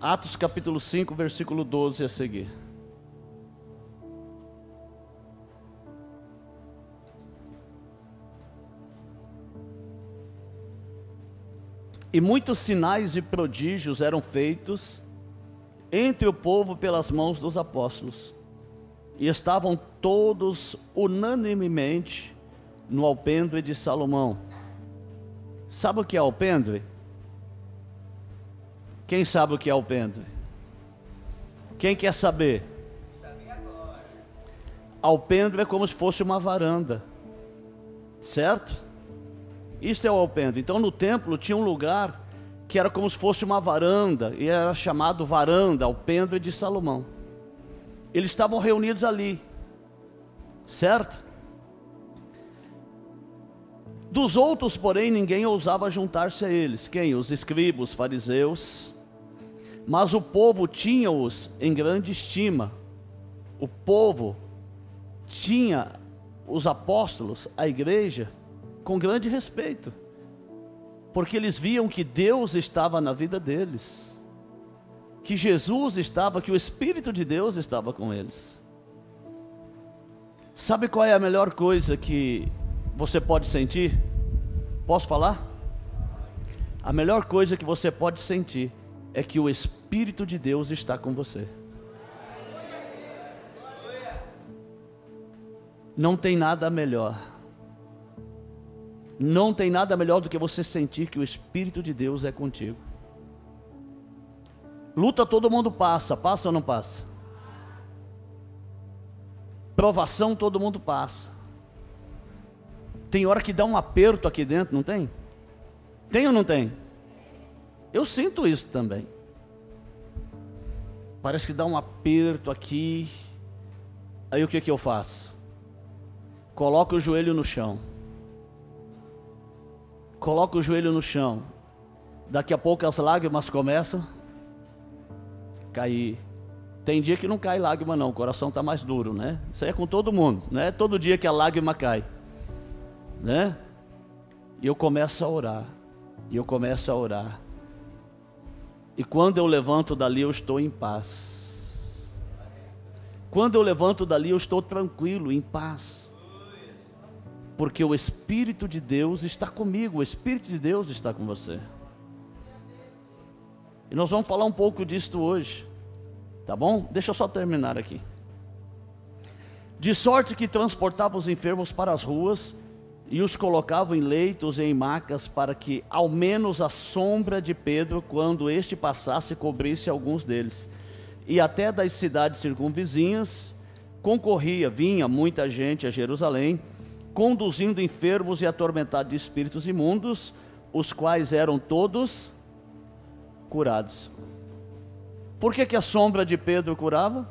Atos capítulo 5, versículo 12 a seguir. E muitos sinais e prodígios eram feitos entre o povo pelas mãos dos apóstolos. E estavam todos unanimemente no alpendre de Salomão. Sabe o que é alpendre? Quem sabe o que é alpendre? Quem quer saber? Alpendre é como se fosse uma varanda, certo? Isto é o alpendre. Então no templo tinha um lugar que era como se fosse uma varanda, e era chamado varanda, alpendre de Salomão. Eles estavam reunidos ali, certo? Dos outros, porém, ninguém ousava juntar-se a eles. Quem? Os escribas, os fariseus. Mas o povo tinha-os em grande estima. O povo tinha os apóstolos, a igreja, com grande respeito, porque eles viam que Deus estava na vida deles, que Jesus estava, que o Espírito de Deus estava com eles. Sabe qual é a melhor coisa que você pode sentir? Posso falar? A melhor coisa que você pode sentir é que o Espírito de Deus está com você. Não tem nada melhor. Não tem nada melhor do que você sentir que o Espírito de Deus é contigo. Luta todo mundo passa, passa ou não passa? Provação todo mundo passa. Tem hora que dá um aperto aqui dentro, não tem? Tem ou não tem? Eu sinto isso também. Parece que dá um aperto aqui. Aí o que eu faço? Coloco o joelho no chão. Coloco o joelho no chão. Daqui a pouco as lágrimas começam a cair. Tem dia que não cai lágrima não, o coração está mais duro, né? Isso aí é com todo mundo, não é todo dia que a lágrima cai, né? E eu começo a orar. E eu começo a orar. E quando eu levanto dali, eu estou em paz. Quando eu levanto dali, eu estou tranquilo, em paz. Porque o Espírito de Deus está comigo, o Espírito de Deus está com você. E nós vamos falar um pouco disto hoje, tá bom? Deixa eu só terminar aqui. De sorte que transportava os enfermos para as ruas e os colocavam em leitos e em macas, para que ao menos a sombra de Pedro, quando este passasse, cobrisse alguns deles. E até das cidades circunvizinhas vinha muita gente a Jerusalém, conduzindo enfermos e atormentados de espíritos imundos, os quais eram todos curados. Por que a sombra de Pedro curava?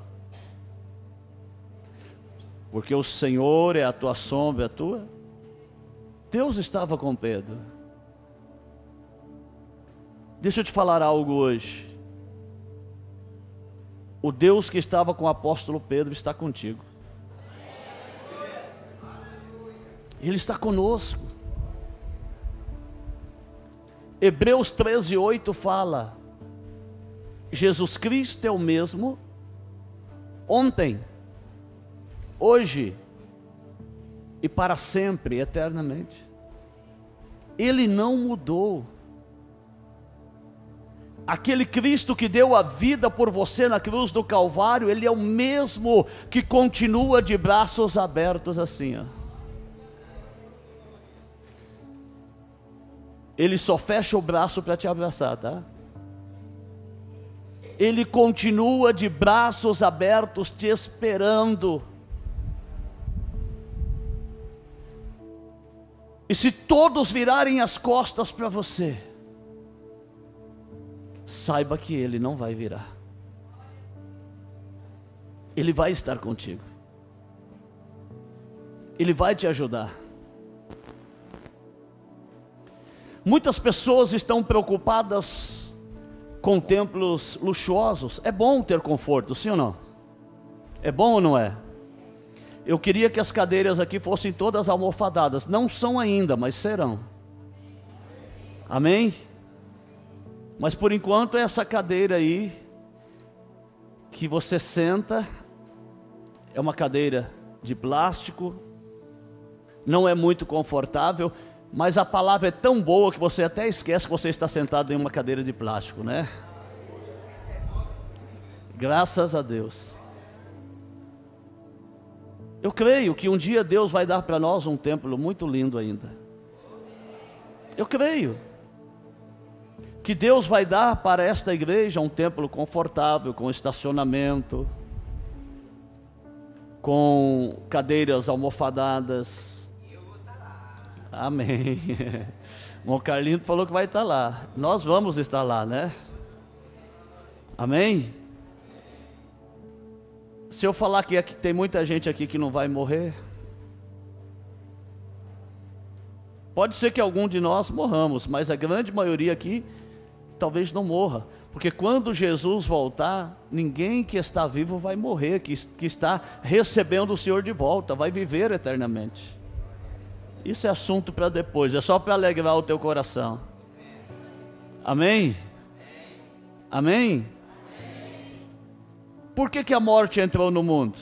Porque o Senhor é a tua sombra, a tua. Deus estava com Pedro. Deixa eu te falar algo hoje. O Deus que estava com o apóstolo Pedro está contigo. Ele está conosco. Hebreus 13:8 fala: Jesus Cristo é o mesmo ontem, hoje e para sempre, eternamente. Ele não mudou. Aquele Cristo que deu a vida por você na cruz do Calvário, Ele é o mesmo que continua de braços abertos assim, ó. Ele só fecha o braço para te abraçar, tá? Ele continua de braços abertos te esperando. E se todos virarem as costas para você, saiba que Ele não vai virar. Ele vai estar contigo. Ele vai te ajudar. Muitas pessoas estão preocupadas com templos luxuosos. É bom ter conforto, sim ou não? É bom ou não é? Eu queria que as cadeiras aqui fossem todas almofadadas. Não são ainda, mas serão. Amém? Mas por enquanto é essa cadeira aí, que você senta, é uma cadeira de plástico, não é muito confortável, mas a palavra é tão boa que você até esquece que você está sentado em uma cadeira de plástico, né? Graças a Deus. Eu creio que um dia Deus vai dar para nós um templo muito lindo ainda. Eu creio que Deus vai dar para esta igreja um templo confortável, com estacionamento, com cadeiras almofadadas. Amém. O Carlinho falou que vai estar lá. Nós vamos estar lá, né? Amém? Se eu falar que aqui tem muita gente aqui que não vai morrer, pode ser que algum de nós morramos, mas a grande maioria aqui talvez não morra, porque quando Jesus voltar, ninguém que está vivo vai morrer, que está recebendo o Senhor de volta, vai viver eternamente. Isso é assunto para depois, é só para alegrar o teu coração. Amém? Amém? Por que a morte entrou no mundo?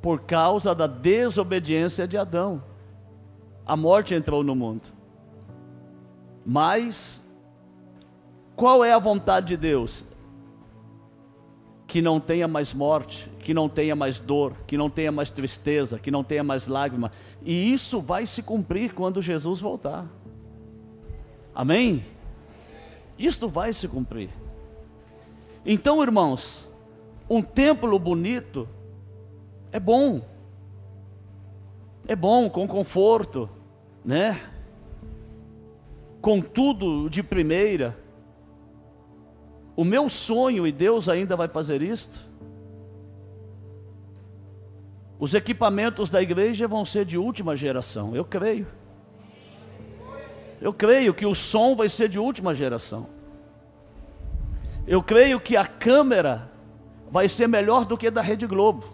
Por causa da desobediência de Adão. A morte entrou no mundo. Mas qual é a vontade de Deus? Que não tenha mais morte, que não tenha mais dor, que não tenha mais tristeza, que não tenha mais lágrima. E isso vai se cumprir quando Jesus voltar. Amém? Isto vai se cumprir. Então, irmãos, um templo bonito é bom. É bom, com conforto, né? Com tudo de primeira. O meu sonho, e Deus ainda vai fazer isto, os equipamentos da igreja vão ser de última geração, eu creio. Eu creio que o som vai ser de última geração. Eu creio que a câmera vai ser melhor do que a da Rede Globo.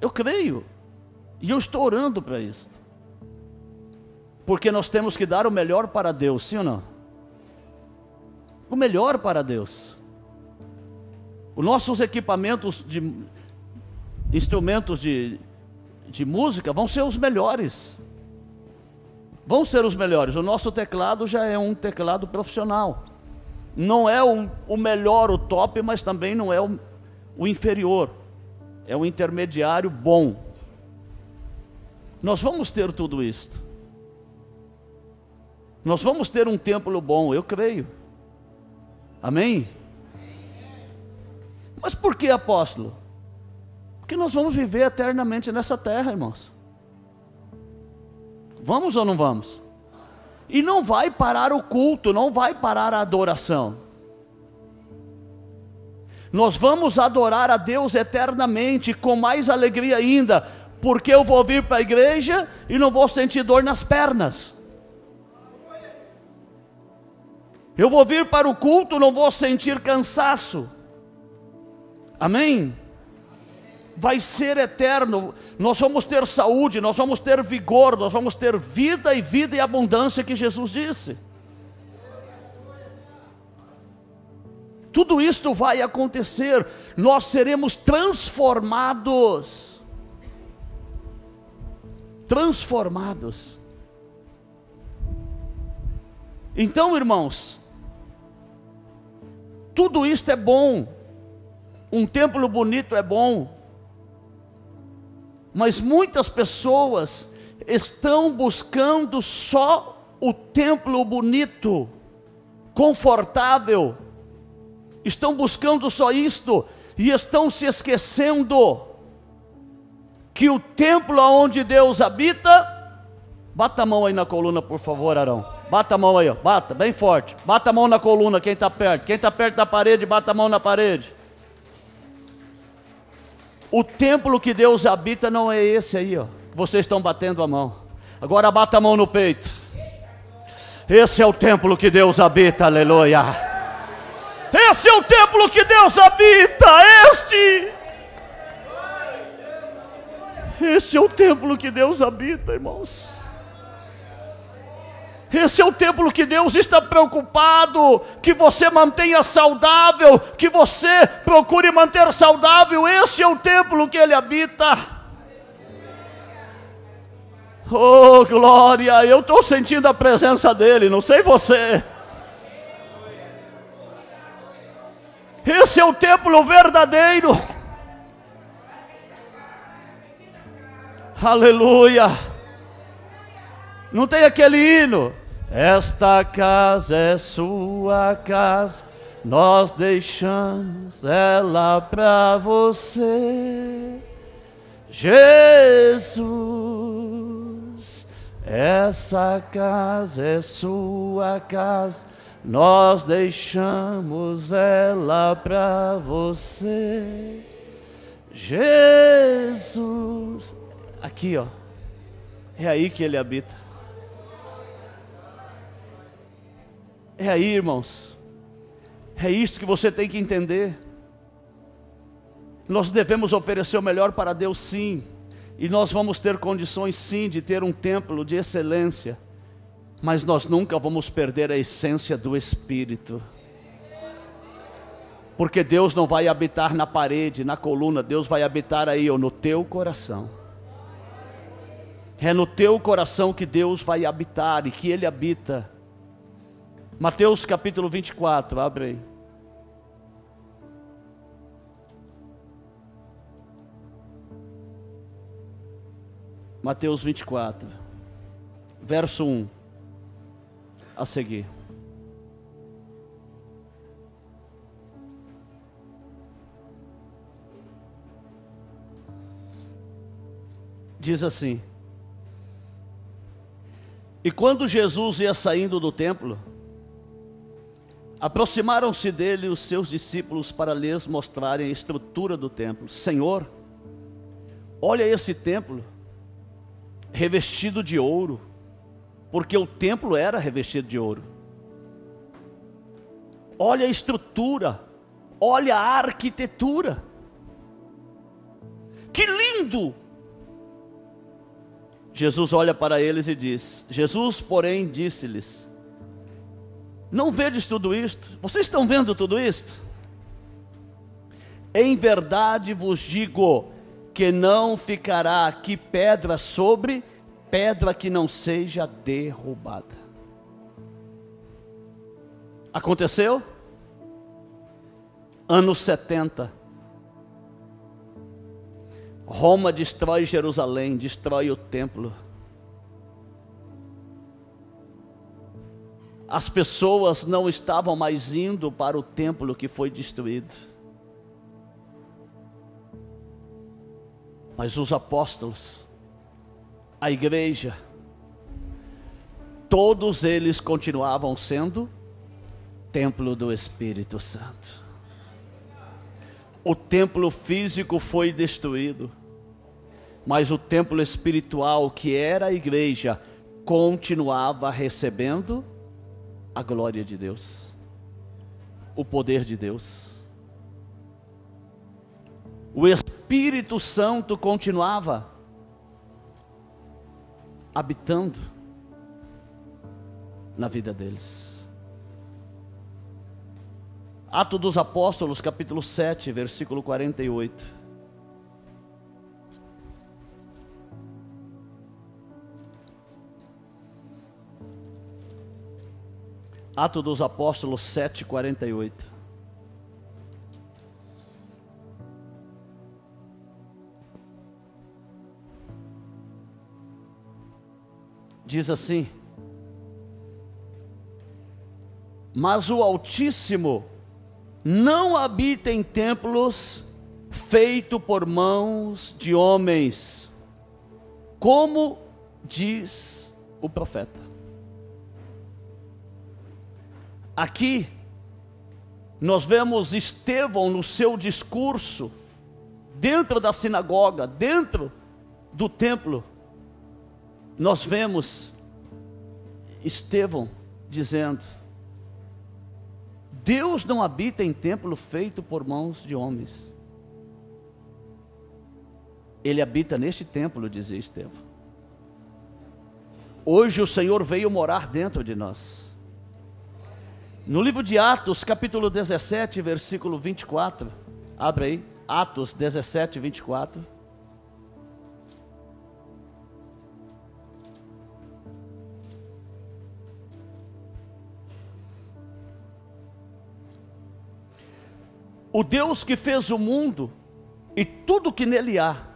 Eu creio. E eu estou orando para isso. Porque nós temos que dar o melhor para Deus, sim ou não? O melhor para Deus. Os nossos equipamentos de instrumentos de música vão ser os melhores. Vão ser os melhores. O nosso teclado já é um teclado profissional. Não é o melhor, o top, mas também não é o inferior. É o intermediário bom. Nós vamos ter tudo isto. Nós vamos ter um templo bom, eu creio. Amém? Mas por que, apóstolo? Porque nós vamos viver eternamente nessa terra, irmãos. Vamos ou não vamos? E não vai parar o culto, não vai parar a adoração. Nós vamos adorar a Deus eternamente, com mais alegria ainda, porque eu vou vir para a igreja e não vou sentir dor nas pernas. Eu vou vir para o culto, não vou sentir cansaço. Amém? Vai ser eterno, nós vamos ter saúde, nós vamos ter vigor, nós vamos ter vida e abundância, que Jesus disse. Tudo isto vai acontecer, nós seremos transformados. Transformados. Então, irmãos, tudo isto é bom, um templo bonito é bom, mas muitas pessoas estão buscando só o templo bonito, confortável, estão buscando só isto, e estão se esquecendo que o templo onde Deus habita, bata a mão aí na coluna, por favor, Arão, bata a mão aí, ó. Bata, bem forte, bata a mão na coluna, quem está perto da parede, bata a mão na parede. O templo que Deus habita não é esse aí, ó, vocês estão batendo a mão. Agora bata a mão no peito. Esse é o templo que Deus habita, aleluia. Esse é o templo que Deus habita, este é o templo que Deus habita, irmãos. Esse é o templo que Deus está preocupado, que você mantenha saudável, que você procure manter saudável. Esse é o templo que Ele habita. Oh, glória! Eu estou sentindo a presença dEle, não sei você. Esse é o templo verdadeiro. Aleluia! Não tem aquele hino? Esta casa é sua casa, nós deixamos ela para você. Jesus, essa casa é sua casa, nós deixamos ela para você. Jesus, aqui ó, é aí que Ele habita. É aí, irmãos. É isso que você tem que entender. Nós devemos oferecer o melhor para Deus, sim. E nós vamos ter condições, sim, de ter um templo de excelência. Mas nós nunca vamos perder a essência do Espírito. Porque Deus não vai habitar na parede, na coluna. Deus vai habitar aí, ó, no teu coração. É no teu coração que Deus vai habitar e que Ele habita. Mateus capítulo 24, abre aí. Mateus 24, verso 1, a seguir. Diz assim: e quando Jesus ia saindo do templo, aproximaram-se dele os seus discípulos para lhes mostrarem a estrutura do templo. Senhor, olha esse templo, revestido de ouro, porque o templo era revestido de ouro. Olha a estrutura, olha a arquitetura. Que lindo! Jesus olha para eles e diz, Jesus, porém, disse-lhes: não vedes tudo isto? Vocês estão vendo tudo isto? Em verdade vos digo que não ficará aqui pedra sobre pedra que não seja derrubada. Aconteceu? Anos 70. Roma destrói Jerusalém, destrói o templo. As pessoas não estavam mais indo para o templo que foi destruído. Mas os apóstolos, a igreja, todos eles continuavam sendo templo do Espírito Santo. O templo físico foi destruído, mas o templo espiritual, que era a igreja, continuava recebendo a glória de Deus, o poder de Deus. O Espírito Santo continuava habitando na vida deles. Atos dos Apóstolos, capítulo 7, versículo 48. Atos dos Apóstolos 7, 48. Diz assim: mas o Altíssimo não habita em templos feitos por mãos de homens, como diz o profeta. Aqui, nós vemos Estevão no seu discurso, dentro da sinagoga, dentro do templo. Nós vemos Estevão dizendo: Deus não habita em templo feito por mãos de homens. Ele habita neste templo, dizia Estevão. Hoje o Senhor veio morar dentro de nós. No livro de Atos, capítulo 17, versículo 24. Abre aí, Atos 17, 24. O Deus que fez o mundo e tudo que nele há,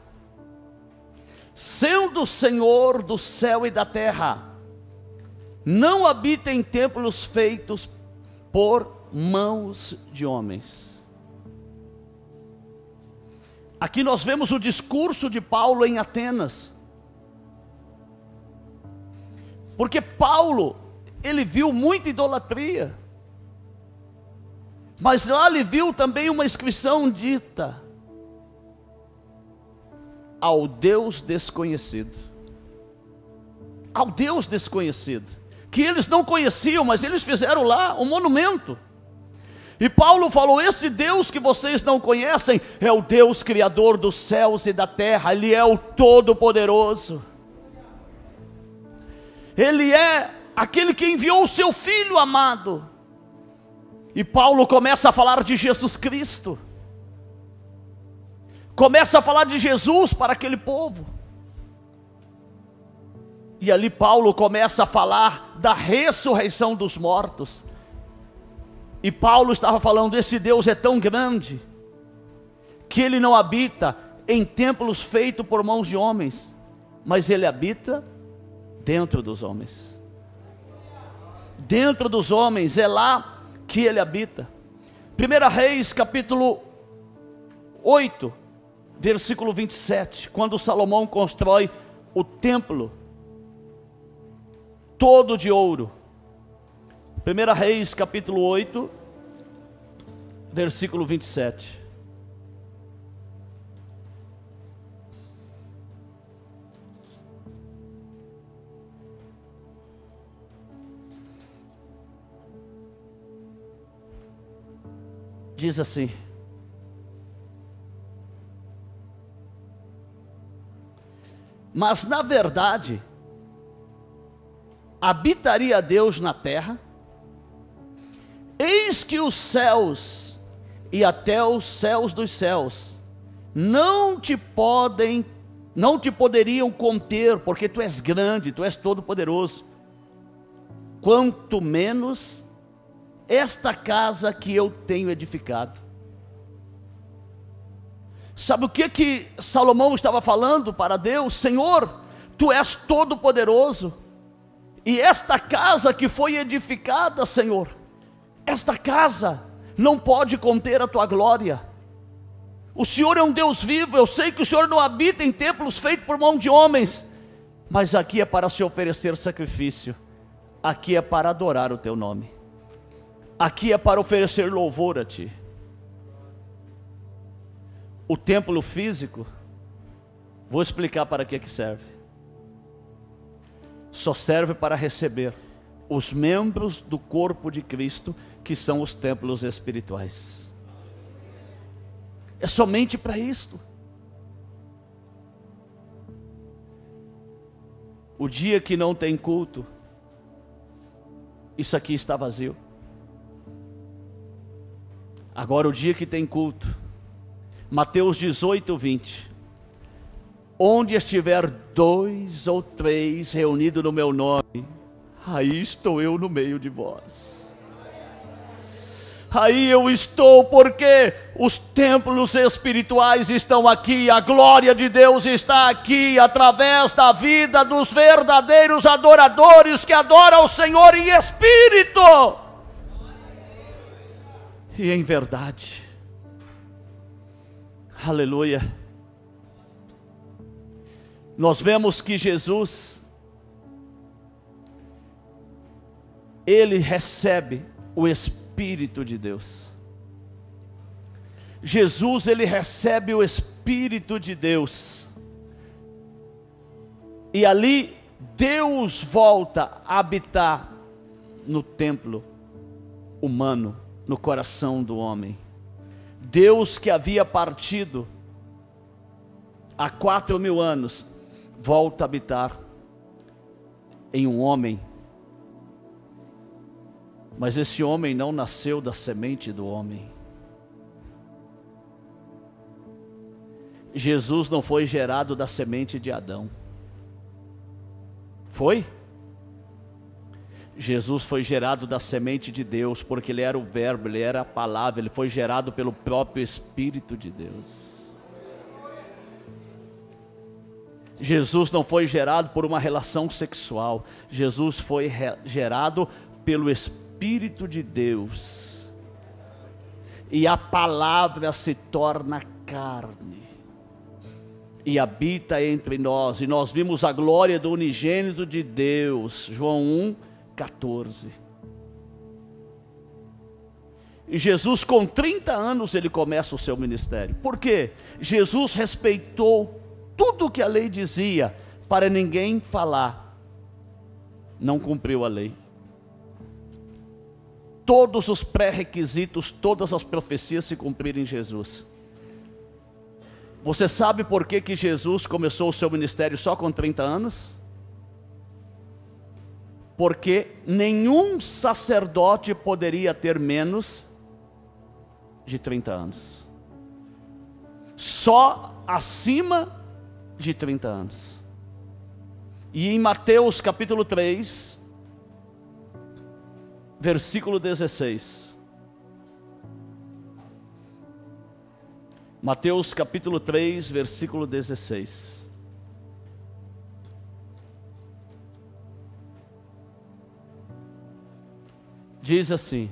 sendo o Senhor do céu e da terra, não habita em templos feitos por mãos de homens. Aqui nós vemos o discurso de Paulo em Atenas. Porque Paulo, ele viu muita idolatria. Mas lá ele viu também uma inscrição dita: ao Deus desconhecido. Ao Deus desconhecido. Que eles não conheciam, mas eles fizeram lá um monumento. E Paulo falou: esse Deus que vocês não conhecem é o Deus criador dos céus e da terra. Ele é o Todo-Poderoso. Ele é aquele que enviou o seu Filho amado. E Paulo começa a falar de Jesus Cristo. Começa a falar de Jesus para aquele povo. E ali Paulo começa a falar da ressurreição dos mortos. E Paulo estava falando: esse Deus é tão grande, que Ele não habita em templos feitos por mãos de homens, mas Ele habita dentro dos homens. Dentro dos homens, é lá que Ele habita. 1 Reis capítulo 8, versículo 27, quando Salomão constrói o templo, todo de ouro. 1 Reis capítulo 8, versículo 27. Diz assim: mas na verdade, habitaria Deus na terra? Eis que os céus e até os céus dos céus não te poderiam conter, porque tu és grande, tu és todo poderoso. Quanto menos esta casa que eu tenho edificado. Sabe o que Salomão estava falando para Deus? Senhor, tu és todo poderoso, e esta casa que foi edificada, Senhor, esta casa não pode conter a tua glória. O Senhor é um Deus vivo. Eu sei que o Senhor não habita em templos feitos por mão de homens, mas aqui é para se oferecer sacrifício, aqui é para adorar o teu nome, aqui é para oferecer louvor a ti. O templo físico, vou explicar para que serve. Só serve para receber os membros do corpo de Cristo, que são os templos espirituais. É somente para isto. O dia que não tem culto, isso aqui está vazio. Agora o dia que tem culto, Mateus 18, 20. Onde estiver 2 ou 3 reunidos no meu nome, aí estou eu no meio de vós. Aí eu estou, porque os templos espirituais estão aqui, a glória de Deus está aqui, através da vida dos verdadeiros adoradores, que adoram o Senhor em espírito e em verdade. Aleluia. Nós vemos que Jesus, Ele recebe o Espírito de Deus. Jesus, Ele recebe o Espírito de Deus. E ali, Deus volta a habitar no templo humano, no coração do homem. Deus que havia partido há 4.000 anos, volta a habitar em um homem, mas esse homem não nasceu da semente do homem. Jesus não foi gerado da semente de Adão. Foi? Jesus foi gerado da semente de Deus, porque Ele era o Verbo, Ele era a palavra, Ele foi gerado pelo próprio Espírito de Deus. Jesus não foi gerado por uma relação sexual. Jesus foi gerado pelo Espírito de Deus. E a palavra se torna carne e habita entre nós. E nós vimos a glória do unigênito de Deus. João 1:14. E Jesus, com 30 anos, ele começa o seu ministério. Por quê? Jesus respeitou tudo o que a lei dizia, para ninguém falar. Não cumpriu a lei. Todos os pré-requisitos, todas as profecias se cumpriram em Jesus. Você sabe por que Jesus começou o seu ministério só com 30 anos? Porque nenhum sacerdote poderia ter menos de 30 anos. Só acima de 30 anos. E em Mateus capítulo 3, versículo 16. Mateus capítulo 3, versículo 16. Diz assim: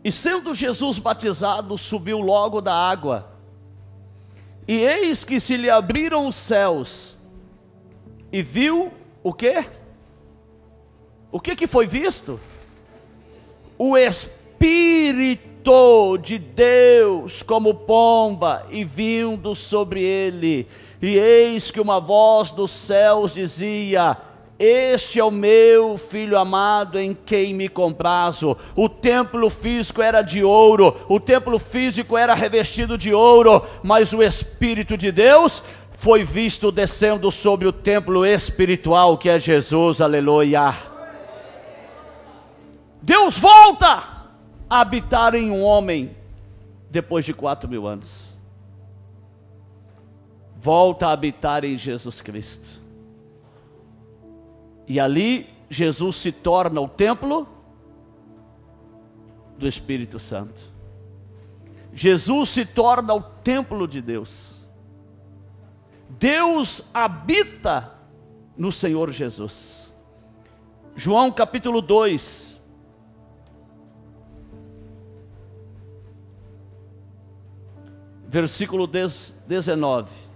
e sendo Jesus batizado, subiu logo da água, e eis que se lhe abriram os céus, e viu o quê? O que foi visto? O Espírito de Deus como pomba, e vindo sobre ele, e eis que uma voz dos céus dizia: este é o meu filho amado, em quem me comprazo. O templo físico era de ouro, o templo físico era revestido de ouro, mas o Espírito de Deus foi visto descendo sobre o templo espiritual, que é Jesus, aleluia. Deus volta a habitar em um homem, depois de 4.000 anos. Volta a habitar em Jesus Cristo. E ali Jesus se torna o templo do Espírito Santo. Jesus se torna o templo de Deus. Deus habita no Senhor Jesus. João capítulo 2. Versículo 19.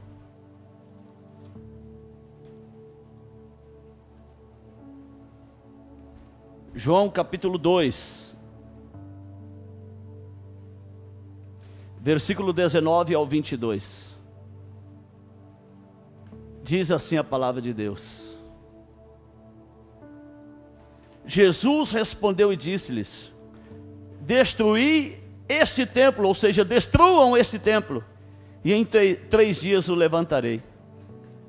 João capítulo 2, versículo 19 ao 22. Diz assim a palavra de Deus: Jesus respondeu e disse-lhes: destruí este templo, ou seja, destruam este templo, e em 3 dias o levantarei.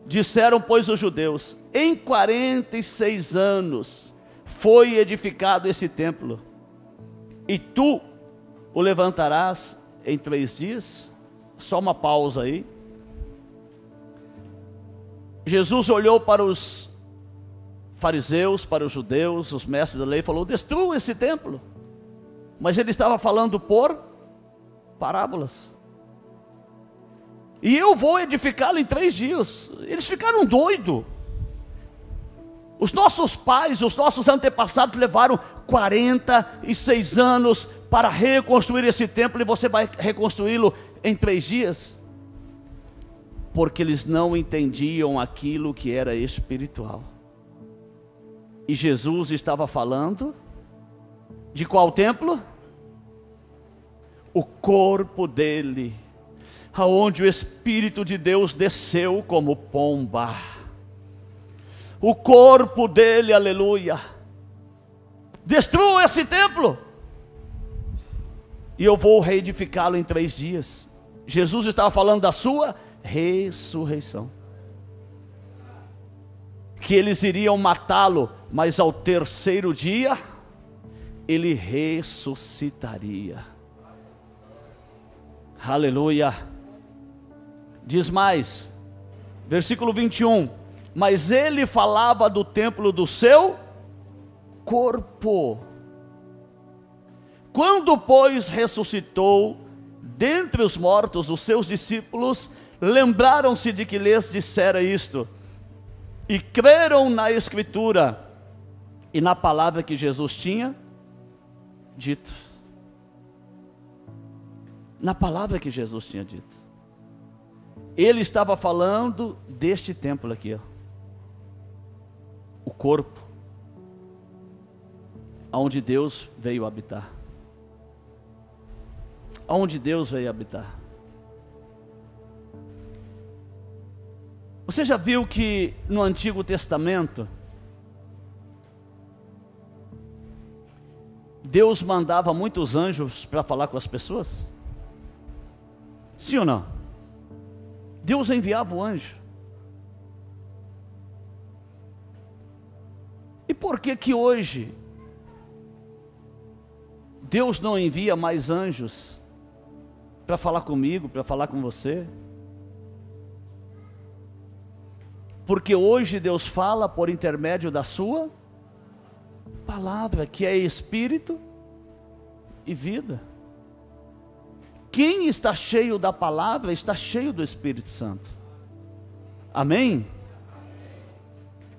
Disseram, pois, os judeus: em 46 anos foi edificado esse templo, e tu o levantarás em 3 dias? Só uma pausa aí. Jesus olhou para os fariseus, para os judeus, os mestres da lei, e falou: destrua esse templo. Mas ele estava falando por parábolas. E eu vou edificá-lo em 3 dias. Eles ficaram doidos. Os nossos pais, os nossos antepassados levaram 46 anos para reconstruir esse templo, e você vai reconstruí-lo em 3 dias? Porque eles não entendiam aquilo que era espiritual. E Jesus estava falando de qual templo? O corpo dele, aonde o Espírito de Deus desceu como pomba. O corpo dele, aleluia. Destrua esse templo, e eu vou reedificá-lo em 3 dias. Jesus estava falando da sua ressurreição. que eles iriam matá-lo, mas ao terceiro dia ele ressuscitaria. Aleluia. Diz mais, versículo 21, mas ele falava do templo do seu corpo. Quando, pois, ressuscitou dentre os mortos, os seus discípulos lembraram-se de que lhes dissera isto, e creram na Escritura e na palavra que Jesus tinha dito. Na palavra que Jesus tinha dito. Ele estava falando deste templo aqui, ó. O corpo, onde Deus veio habitar. Onde Deus veio habitar. Você já viu que no Antigo Testamento Deus mandava muitos anjos para falar com as pessoas? Sim ou não? Deus enviava o anjo. E por que que hoje Deus não envia mais anjos para falar comigo, para falar com você? Porque hoje Deus fala por intermédio da sua palavra, que é espírito e vida. Quem está cheio da palavra está cheio do Espírito Santo. Amém?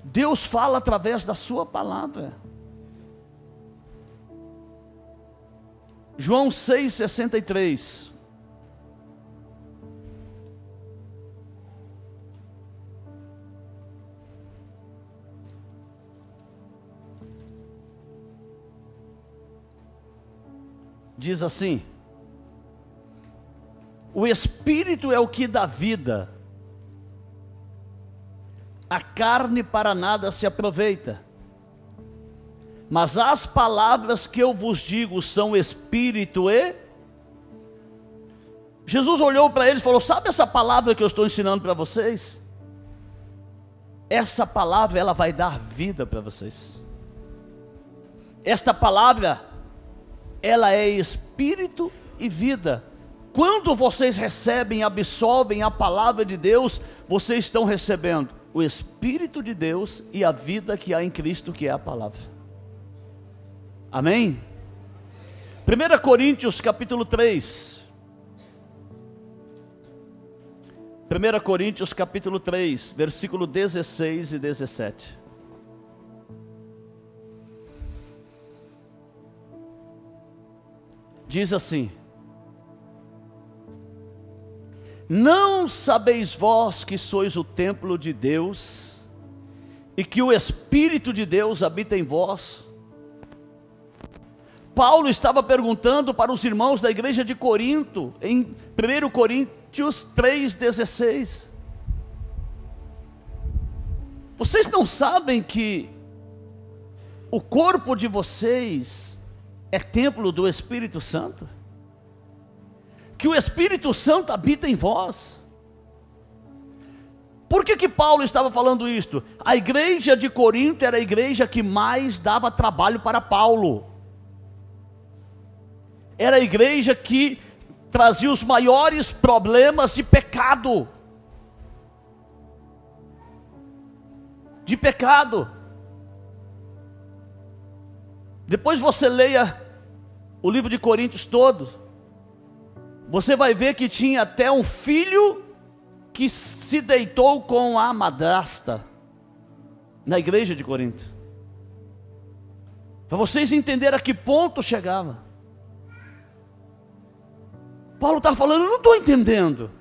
Deus fala através da sua palavra. João 6,63. Diz assim: o Espírito é o que dá vida, a carne para nada se aproveita. Mas as palavras que eu vos digo são Espírito e... Jesus olhou para eles e falou: sabe essa palavra que eu estou ensinando para vocês? Essa palavra, ela vai dar vida para vocês. Esta palavra, ela é Espírito e vida. Quando vocês recebem, absorvem a palavra de Deus, vocês estão recebendo o Espírito de Deus e a vida que há em Cristo, que é a palavra. Amém? 1 Coríntios capítulo 3. 1 Coríntios capítulo 3, versículo 16 e 17. Diz assim: não sabeis vós que sois o templo de Deus, e que o Espírito de Deus habita em vós? Paulo estava perguntando para os irmãos da igreja de Corinto, em 1 Coríntios 3,16. Vocês não sabem que o corpo de vocês é templo do Espírito Santo? Que o Espírito Santo habita em vós? Por que que Paulo estava falando isto? A igreja de Corinto era a igreja que mais dava trabalho para Paulo. Era a igreja que trazia os maiores problemas de pecado. De pecado. Depois você leia o livro de Coríntios todo. Você vai ver que tinha até um filho que se deitou com a madrasta na igreja de Corinto. Para vocês entenderem a que ponto chegava. Paulo está falando: eu não estou entendendo.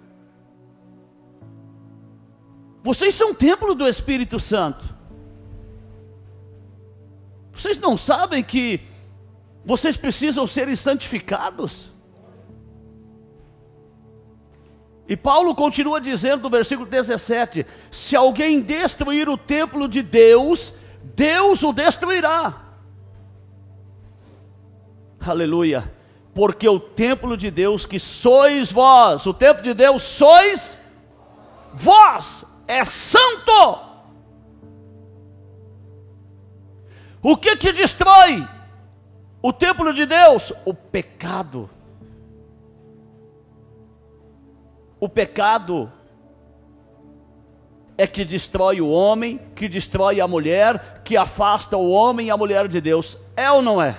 Vocês são templo do Espírito Santo. Vocês não sabem que vocês precisam ser santificados? E Paulo continua dizendo no versículo 17: se alguém destruir o templo de Deus, Deus o destruirá. Aleluia. Porque o templo de Deus que sois vós, o templo de Deus sois vós, é santo. O que destrói o templo de Deus? O pecado. O pecado é que destrói o homem, que destrói a mulher, que afasta o homem e a mulher de Deus. É ou não é?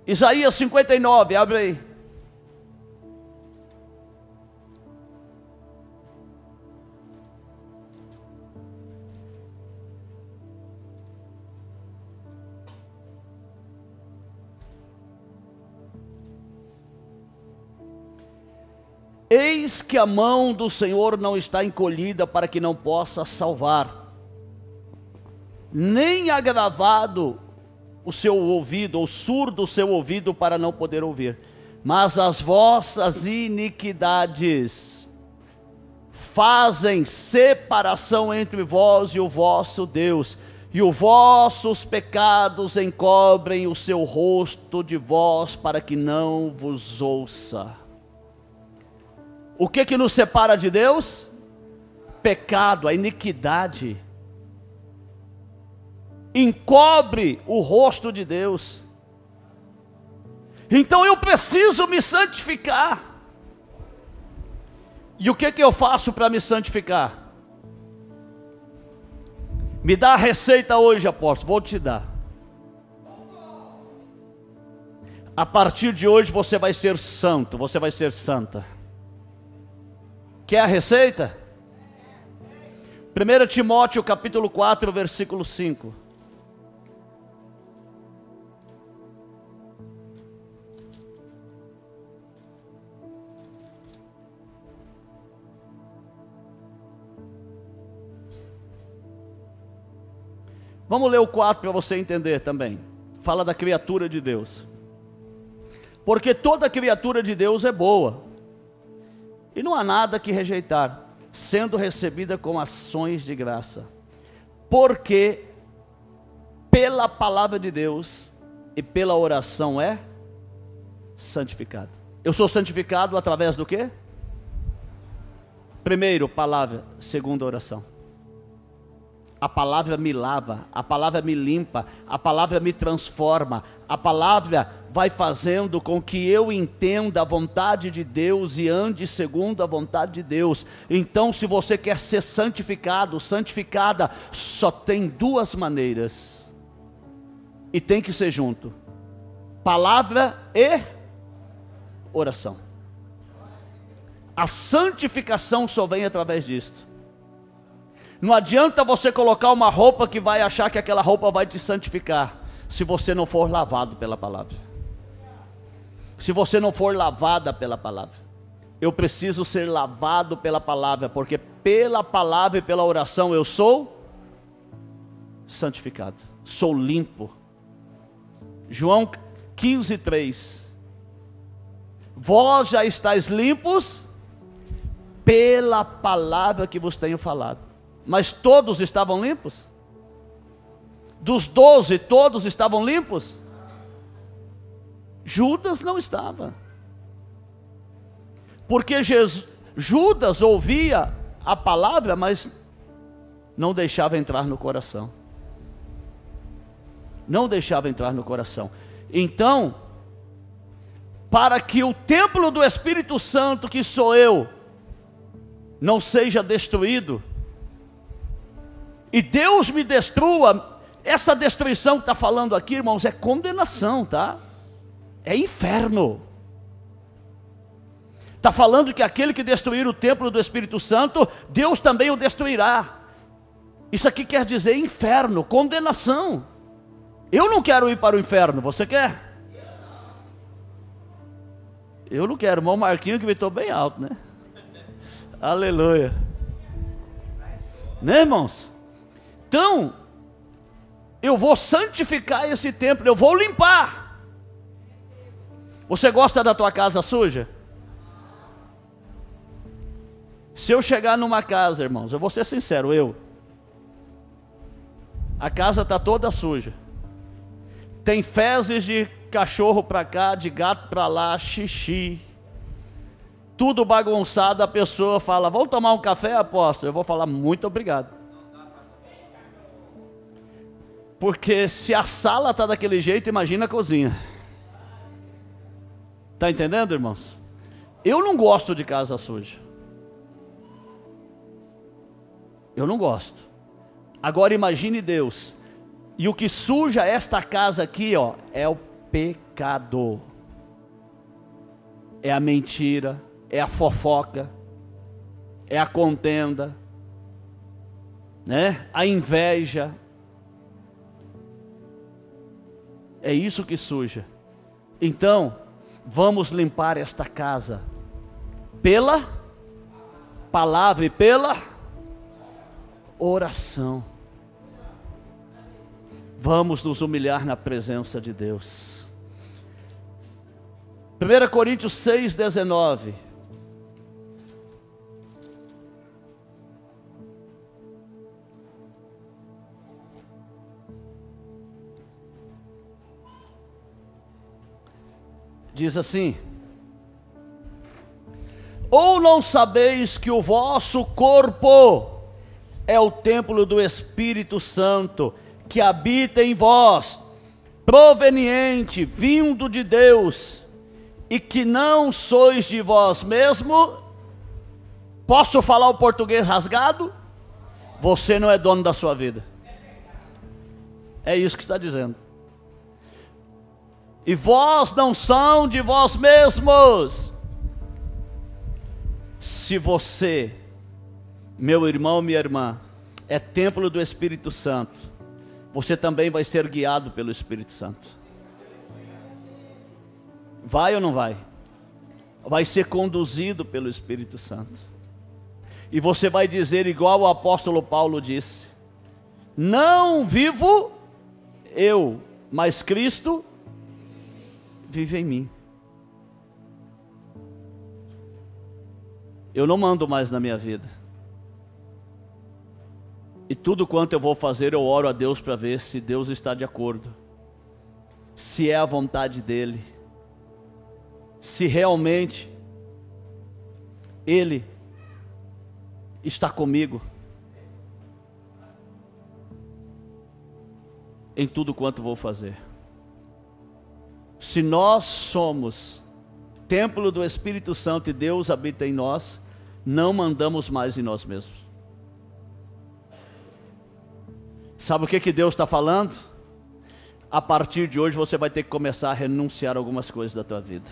Isaías 59, abre aí. Eis que a mão do Senhor não está encolhida para que não possa salvar, nem agravado o seu ouvido, ou surdo o seu ouvido para não poder ouvir. Mas as vossas iniquidades fazem separação entre vós e o vosso Deus, e os vossos pecados encobrem o seu rosto de vós para que não vos ouça. O que nos separa de Deus? Pecado, a iniquidade. Encobre o rosto de Deus. Então eu preciso me santificar. E o que eu faço para me santificar? Me dá a receita hoje, apóstolo, vou te dar. A partir de hoje você vai ser santo, você vai ser santa. Quer a receita? 1 Timóteo capítulo 4, versículo 5. Vamos ler o 4 para você entender também. Fala da criatura de Deus. Porque toda criatura de Deus é boa, e não há nada que rejeitar, sendo recebida com ações de graça. Porque pela palavra de Deus e pela oração é santificado. Eu sou santificado através do quê? Primeiro, palavra. Segundo, oração. A palavra me lava, a palavra me limpa, a palavra me transforma, a palavra vai fazendo com que eu entenda a vontade de Deus e ande segundo a vontade de Deus. Então, se você quer ser santificado, santificada, só tem duas maneiras, e tem que ser junto: palavra e oração. A santificação só vem através disso. Não adianta você colocar uma roupa que vai achar que aquela roupa vai te santificar, se você não for lavado pela palavra. Se você não for lavada pela palavra. Eu preciso ser lavado pela palavra, porque pela palavra e pela oração eu sou santificado, sou limpo. João 15, 3. Vós já estáis limpos pela palavra que vos tenho falado. Mas todos estavam limpos? Dos 12, todos estavam limpos? Judas não estava. Porque Judas ouvia a palavra, mas não deixava entrar no coração. Não deixava entrar no coração. Então, para que o templo do Espírito Santo, que sou eu, não seja destruído, e Deus me destrua, essa destruição que está falando aqui, irmãos, é condenação, tá? É inferno. Está falando que aquele que destruir o templo do Espírito Santo, Deus também o destruirá. Isso aqui quer dizer inferno, condenação. Eu não quero ir para o inferno, você quer? Eu não quero, irmão Marquinho que gritou bem alto, né? Aleluia. Né, irmãos? Então, eu vou santificar esse templo, eu vou limpar. Você gosta da tua casa suja? Se eu chegar numa casa, irmãos, eu vou ser sincero, a casa está toda suja, tem fezes de cachorro para cá, de gato para lá, xixi, tudo bagunçado, a pessoa fala, vamos tomar um café, apóstolo? Eu vou falar, muito obrigado. Porque se a sala está daquele jeito, imagina a cozinha. Está entendendo, irmãos? Eu não gosto de casa suja. Eu não gosto. Agora imagine Deus. E o que suja esta casa aqui, ó, é o pecado. É a mentira, é a fofoca, é a contenda, né? A inveja. É isso que suja. Então, vamos limpar esta casa pela palavra e pela oração. Vamos nos humilhar na presença de Deus. 1 Coríntios 6,19. Diz assim: ou não sabeis que o vosso corpo é o templo do Espírito Santo, que habita em vós, proveniente, vindo de Deus, e que não sois de vós mesmo? Posso falar o português rasgado? Você não é dono da sua vida. É isso que está dizendo. E vós não são de vós mesmos. Se você, meu irmão, minha irmã, é templo do Espírito Santo, você também vai ser guiado pelo Espírito Santo. Vai ou não vai? Vai ser conduzido pelo Espírito Santo. E você vai dizer igual o apóstolo Paulo disse: não vivo eu, mas Cristo vive em mim. Eu não mando mais na minha vida. E tudo quanto eu vou fazer, eu oro a Deus para ver se Deus está de acordo, se é a vontade dEle, se realmente Ele está comigo em tudo quanto vou fazer. Se nós somos templo do Espírito Santo e Deus habita em nós, não mandamos mais em nós mesmos. Sabe o que Deus está falando? A partir de hoje você vai ter que começar a renunciar a algumas coisas da tua vida.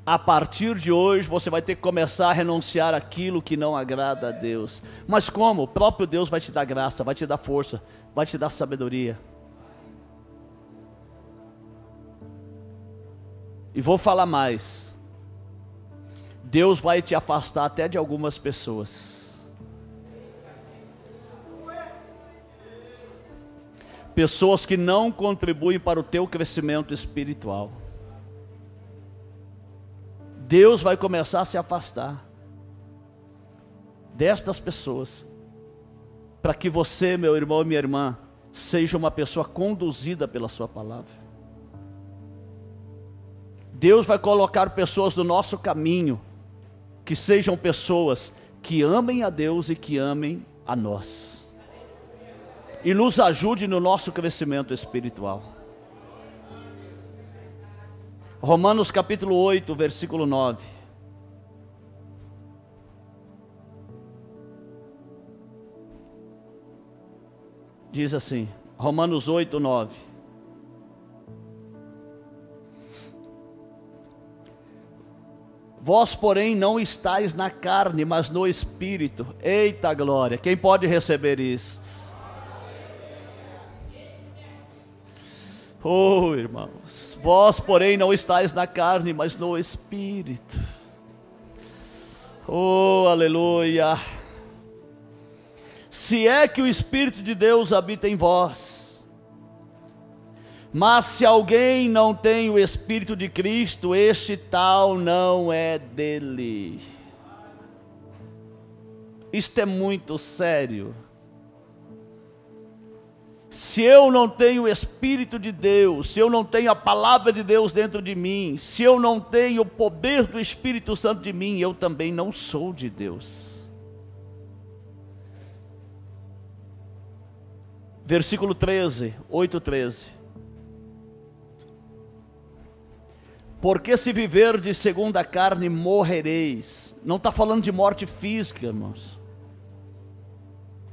A partir de hoje você vai ter que começar a renunciar aquilo que não agrada a Deus. Mas como? O próprio Deus vai te dar graça, vai te dar força, vai te dar sabedoria. E vou falar mais. Deus vai te afastar até de algumas pessoas. Pessoas que não contribuem para o teu crescimento espiritual. Deus vai começar a se afastar destas pessoas, para que você, meu irmão e minha irmã, seja uma pessoa conduzida pela sua palavra. Deus vai colocar pessoas no nosso caminho, que sejam pessoas que amem a Deus e que amem a nós, e nos ajude no nosso crescimento espiritual. Romanos capítulo 8, versículo 9. Diz assim, Romanos 8, 9. Vós, porém, não estáis na carne, mas no Espírito. Eita glória, quem pode receber isto? Oh, irmãos, vós, porém, não estáis na carne, mas no Espírito. Oh, aleluia. Se é que o Espírito de Deus habita em vós. Mas se alguém não tem o Espírito de Cristo, este tal não é dele. Isto é muito sério. Se eu não tenho o Espírito de Deus, se eu não tenho a palavra de Deus dentro de mim, se eu não tenho o poder do Espírito Santo de mim, eu também não sou de Deus. Versículo 13, 8:13. Porque se viverdes segundo a carne, morrereis. Não está falando de morte física, irmãos,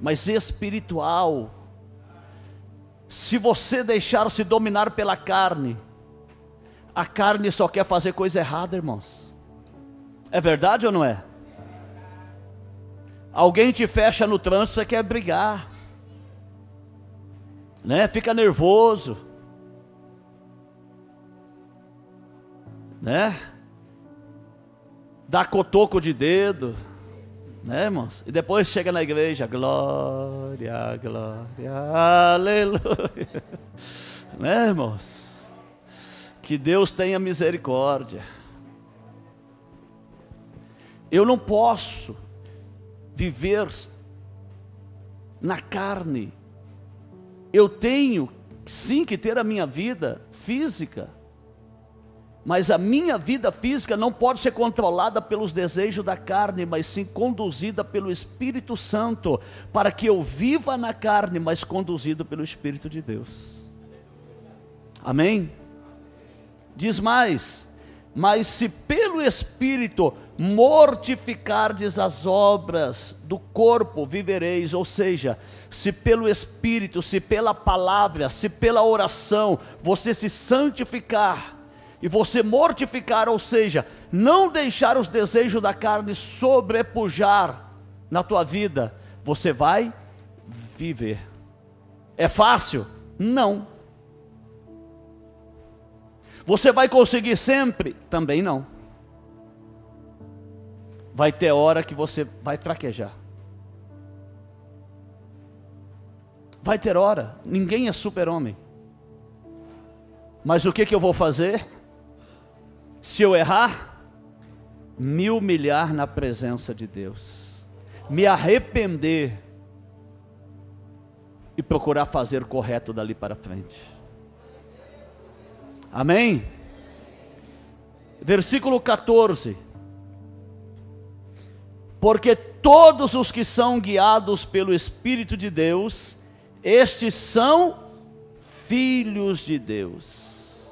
mas espiritual. Se você deixar-se dominar pela carne, a carne só quer fazer coisa errada, irmãos. É verdade ou não é? Alguém te fecha no trânsito, você quer brigar, né? Fica nervoso, né? Dá cotoco de dedo, né, irmãos? E depois chega na igreja, glória, glória, aleluia, né, irmãos? Que Deus tenha misericórdia. Eu não posso viver na carne. Eu tenho sim que ter a minha vida física, mas a minha vida física não pode ser controlada pelos desejos da carne, mas sim conduzida pelo Espírito Santo, para que eu viva na carne, mas conduzido pelo Espírito de Deus. Amém? Diz mais: mas se pelo Espírito mortificardes as obras do corpo, vivereis. Ou seja, se pelo Espírito, se pela palavra, se pela oração, você se santificar, e você mortificar, ou seja, não deixar os desejos da carne sobrepujar na tua vida, você vai viver. É fácil? Não. Você vai conseguir sempre? Também não. Vai ter hora que você vai fraquejar. Vai ter hora, ninguém é super-homem. Mas o que eu vou fazer? Se eu errar, me humilhar na presença de Deus, me arrepender e procurar fazer correto dali para frente. Amém? Versículo 14. Porque todos os que são guiados pelo Espírito de Deus, estes são filhos de Deus.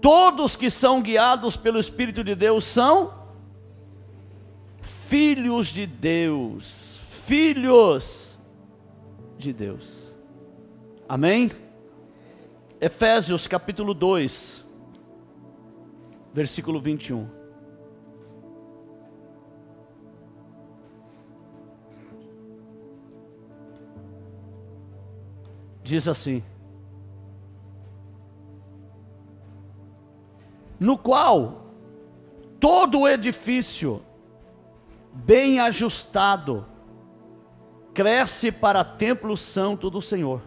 Todos que são guiados pelo Espírito de Deus são filhos de Deus. Filhos de Deus. Amém? Efésios capítulo 2, versículo 21. Diz assim: no qual todo o edifício bem ajustado cresce para templo santo do Senhor,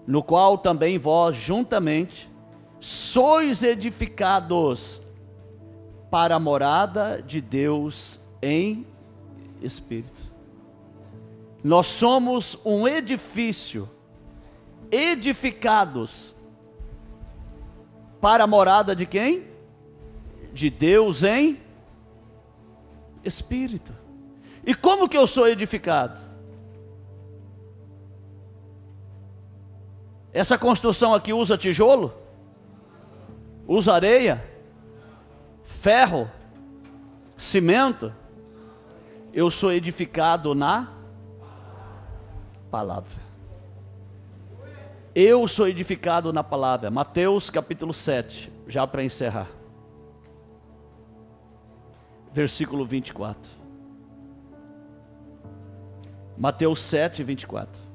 no qual também vós juntamente sois edificados para a morada de Deus em Espírito. Nós somos um edifício, edificados para a morada de quem? De Deus em Espírito. E como que eu sou edificado? Essa construção aqui usa tijolo? Usa areia? Ferro? Cimento? Eu sou edificado na palavra. Eu sou edificado na palavra. Mateus capítulo 7, já para encerrar. Versículo 24. Mateus 7, 24.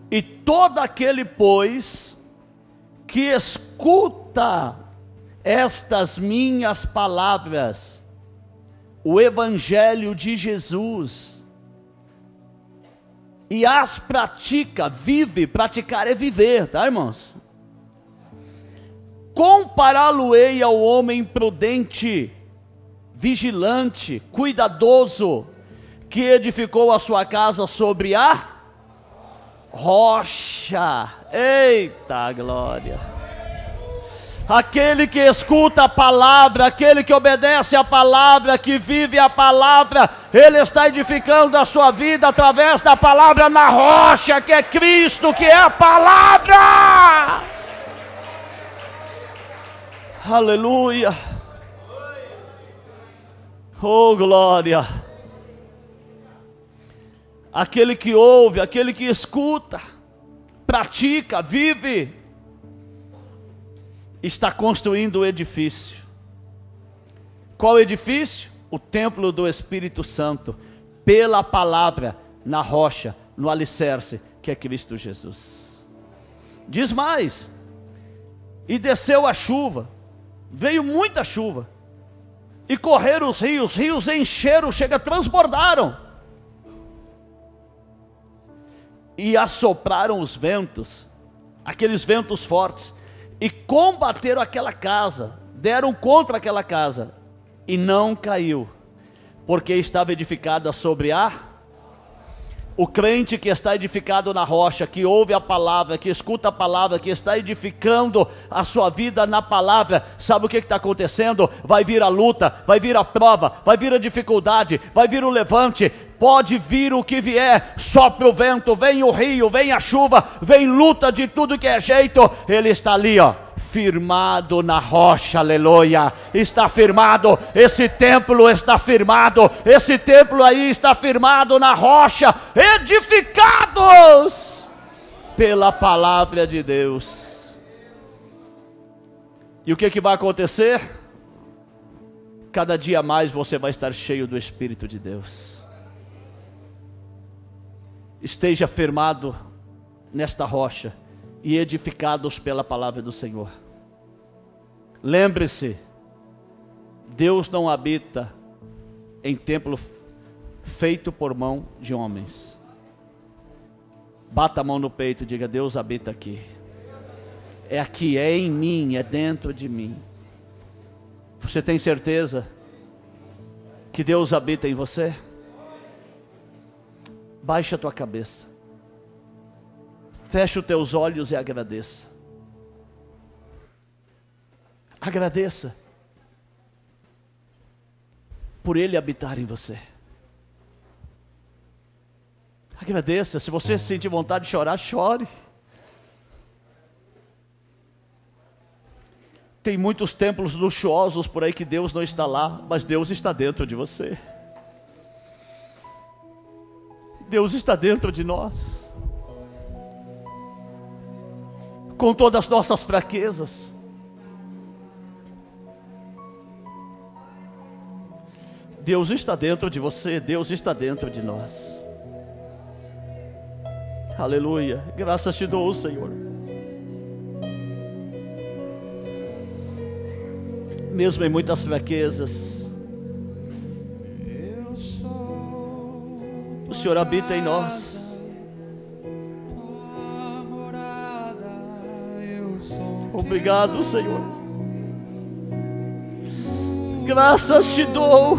E todo aquele, pois, que escuta estas minhas palavras, o Evangelho de Jesus, e as pratica, vive, praticar é viver, tá, irmãos? Compará-lo-ei ao homem prudente, vigilante, cuidadoso, que edificou a sua casa sobre a rocha. Eita glória! Aquele que escuta a palavra, aquele que obedece a palavra, que vive a palavra, ele está edificando a sua vida através da palavra na rocha, que é Cristo, que é a palavra. Aleluia. Oh, glória. Aquele que ouve, aquele que escuta, pratica, vive, está construindo o edifício. Qual edifício? O templo do Espírito Santo, pela palavra, na rocha, no alicerce, que é Cristo Jesus. Diz mais: e desceu a chuva, veio muita chuva, e correram os rios encheram, transbordaram, e assopraram os ventos, aqueles ventos fortes, e combateram aquela casa, deram contra aquela casa, e não caiu, porque estava edificada sobre o crente que está edificado na rocha, que ouve a palavra, que escuta a palavra, que está edificando a sua vida na palavra. Sabe o que está acontecendo? Vai vir a luta, vai vir a prova, vai vir a dificuldade, vai vir o levante, pode vir o que vier, sopra o vento, vem o rio, vem a chuva, vem luta de tudo que é jeito, ele está ali, ó, firmado na rocha, aleluia, está firmado, esse templo está firmado, esse templo aí está firmado na rocha, edificados pela palavra de Deus. E o que vai acontecer? Cada dia mais você vai estar cheio do Espírito de Deus. Esteja firmado nesta rocha e edificados pela palavra do Senhor. Lembre-se, Deus não habita em templo feito por mão de homens. Bata a mão no peito e diga: Deus habita aqui. É aqui, é em mim, é dentro de mim. Você tem certeza que Deus habita em você? Baixa a tua cabeça, fecha os teus olhos e agradeça. Agradeça por Ele habitar em você. Agradeça. Se você sentir vontade de chorar, chore. Tem muitos templos luxuosos por aí que Deus não está lá, mas Deus está dentro de você. Deus está dentro de nós, com todas as nossas fraquezas. Deus está dentro de você, Deus está dentro de nós. Aleluia, graças te dou, Senhor. Mesmo em muitas fraquezas, o Senhor habita em nós. Obrigado, Senhor. Graças te dou.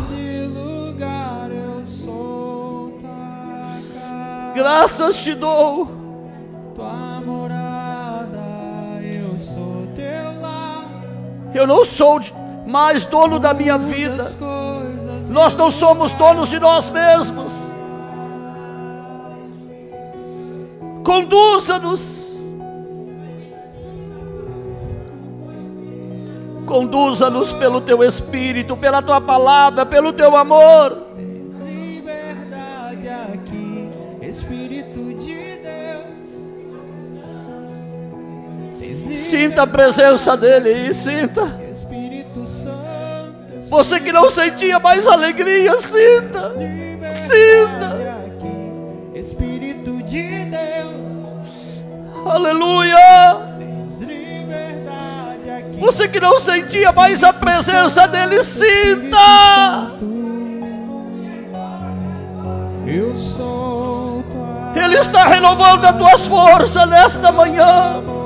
Graças te dou. Eu não sou mais dono da minha vida. Nós não somos donos de nós mesmos. Conduza-nos. Conduza-nos pelo teu Espírito, pela tua palavra, pelo teu amor. Tens liberdade aqui, Espírito de Deus. Sinta a presença dEle e sinta. Espírito Santo, Você que não sentia mais alegria, sinta. Sinta. aqui, Espírito de Deus. Aleluia. Tens liberdade aqui. Você que não sentia mais a presença dEle, sinta. Eu sou tua Ele está renovando as tuas forças nesta manhã. morada.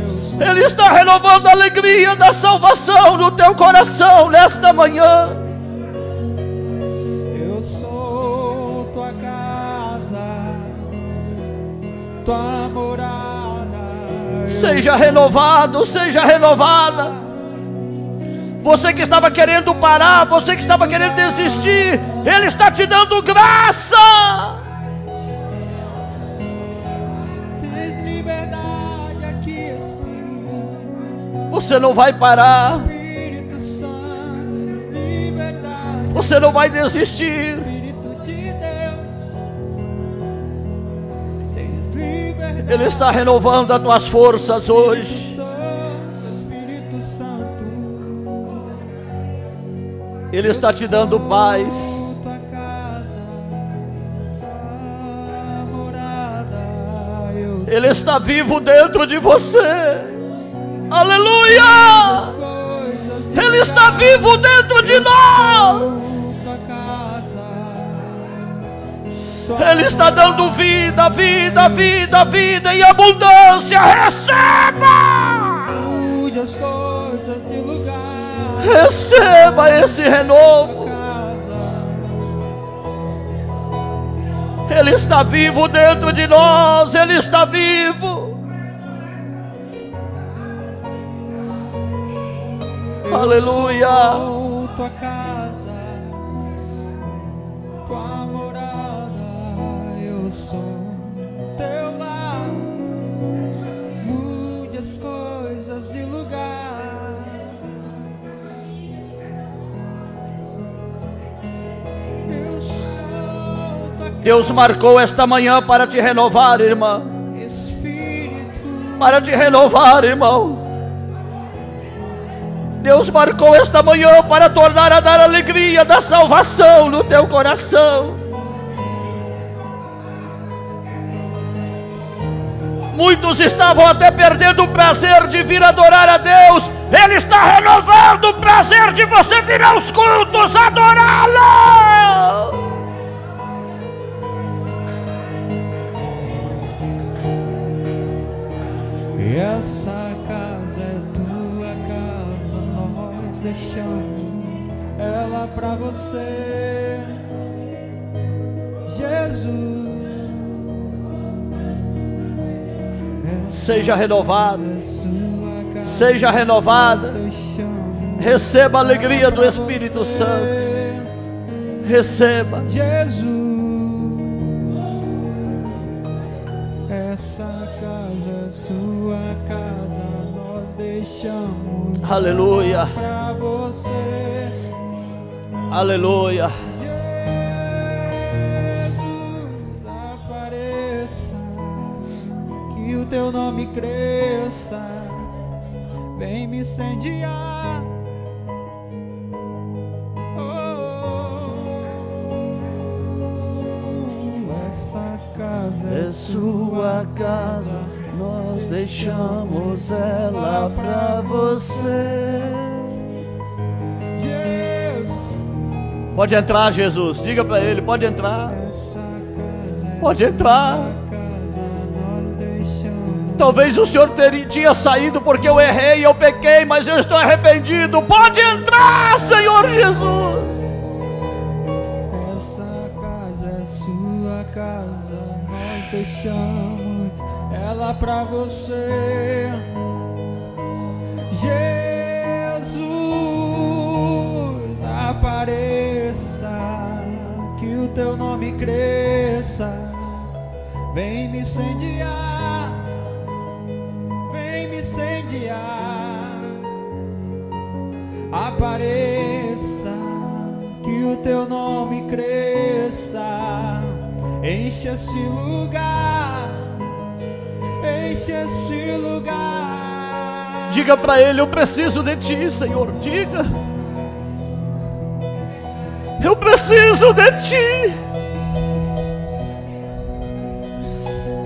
Eu sou Ele está renovando a alegria da salvação no teu coração nesta manhã. Eu sou tua casa, tua morada. Seja renovado, seja renovada. Você que estava querendo parar, você que estava querendo desistir, Ele está te dando graça. Tens liberdade aqui, Espírito. Você não vai parar, Espírito Santo, liberdade. você não vai desistir. Espírito de Deus. Tens liberdade. Ele está renovando as tuas forças hoje. Espírito Santo. Ele está te dando paz. Tua casa, tua morada, eu Ele está vivo dentro de você. Aleluia! coisas de Ele está vivo dentro de nós. tua casa. Ele está dando vida, vida, vida, vida em abundância. Receba! Mude as coisas de lugar. Receba esse renovo. Casa, Ele está vivo dentro de nós. Ele está vivo. Aleluia. sou tua casa, tua morada, eu sou teu lar. Mude as coisas de lugar. Eu sou tua Deus marcou esta manhã para te renovar, irmã. Espírito. Para te renovar, irmão. Deus marcou esta manhã para tornar a dar alegria da salvação no teu coração. Muitos estavam até perdendo o prazer de vir adorar a Deus. Ele está renovando o prazer de você vir aos cultos adorá-lo. Essa casa é tua casa, nós deixamos ela pra você, Jesus. Seja renovado, É sua casa, seja renovada. deixamos Receba a alegria do Espírito Santo. Receba. Jesus. Essa casa é sua casa, nós deixamos Aleluia. pra você, Aleluia. Jesus. Apareça, que o teu nome cresça, vem me incendiar. Essa casa É sua casa, nós deixamos ela pra você. Jesus. Pode entrar, Jesus. Diga para ele, pode entrar. Essa casa é Pode entrar. casa, nós deixamos. Talvez o Senhor tinha saído porque eu errei, eu pequei, mas eu estou arrependido. Pode entrar, Senhor Jesus. Essa casa é sua casa, nós deixamos ela pra você, Jesus. Apareça, que o teu nome cresça, vem me incendiar, vem me incendiar. Apareça, que o teu nome cresça, enche esse lugar, enche esse lugar. Diga para ele, eu preciso de ti, Senhor. Diga. Eu preciso de ti.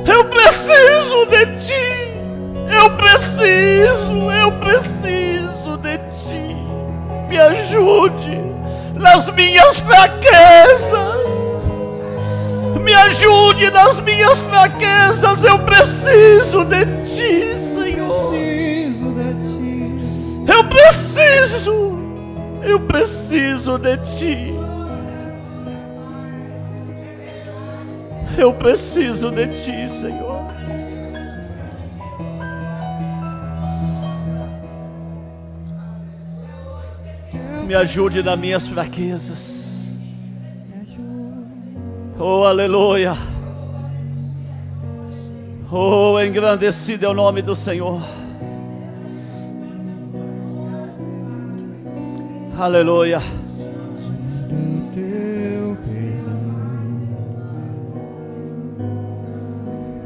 Eu preciso de ti. Eu preciso de ti. Me ajude nas minhas fraquezas. Me ajude nas minhas fraquezas. Eu preciso de ti, Senhor. Preciso de ti. Eu preciso de ti. Eu preciso de ti, Senhor. me ajude nas minhas fraquezas. Oh, aleluia. Oh, engrandecido é o nome do Senhor. Aleluia.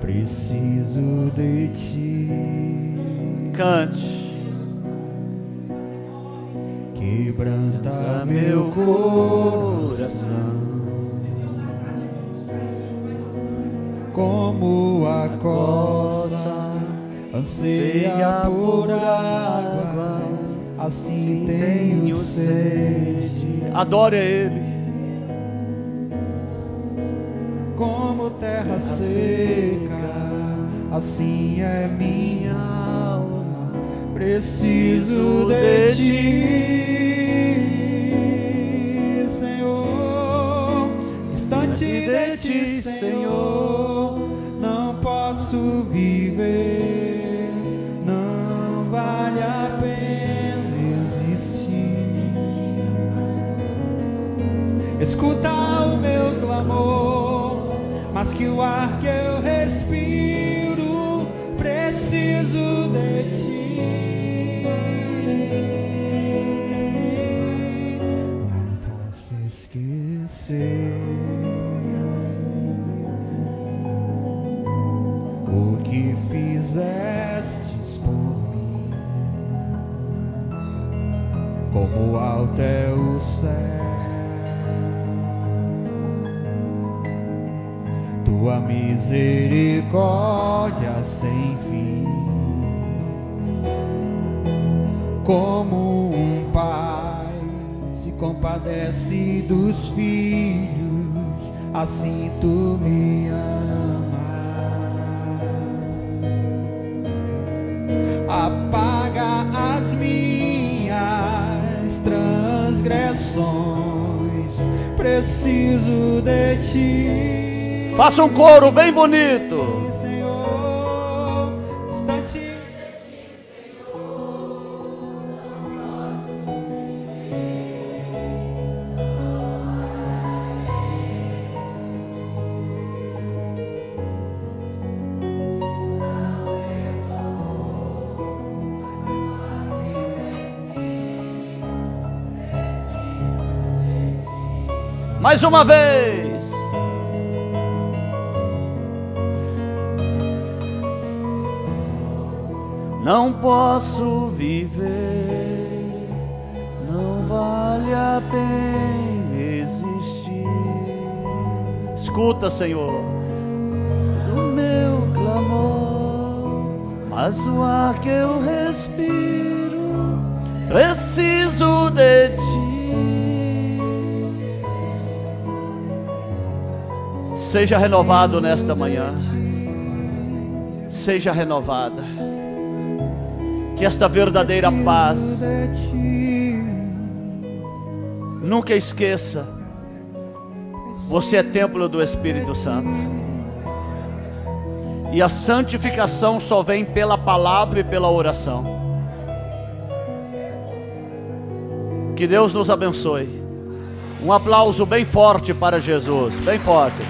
Preciso de ti. Cante. Quebranta meu coração, como a coça anseia por águas, assim tenho sede. Adore a Ele. Como terra seca, assim é minha alma. Preciso de ti, Senhor. Distante de ti, Senhor, não posso viver. Não vale a pena existir. Escuta o meu clamor, mas que o ar que eu respiro, preciso de ti. Não posso esquecer o que fizestes por mim. Como alto é o céu, tua misericórdia sem fim. Como um pai se compadece dos filhos, assim tu me amas. Apaga as minhas transgressões, preciso de ti. Faça um coro bem bonito. Senhor, distante de ti, Mais uma vez. Não posso viver, não vale a pena existir. Escuta, Senhor, o meu clamor, mas o ar que eu respiro, preciso de ti. Seja renovado nesta manhã, seja renovada. Que esta verdadeira paz, nunca esqueça, você é templo do Espírito Santo. E a santificação só vem pela palavra e pela oração. Que Deus nos abençoe. Um aplauso bem forte para Jesus, bem forte.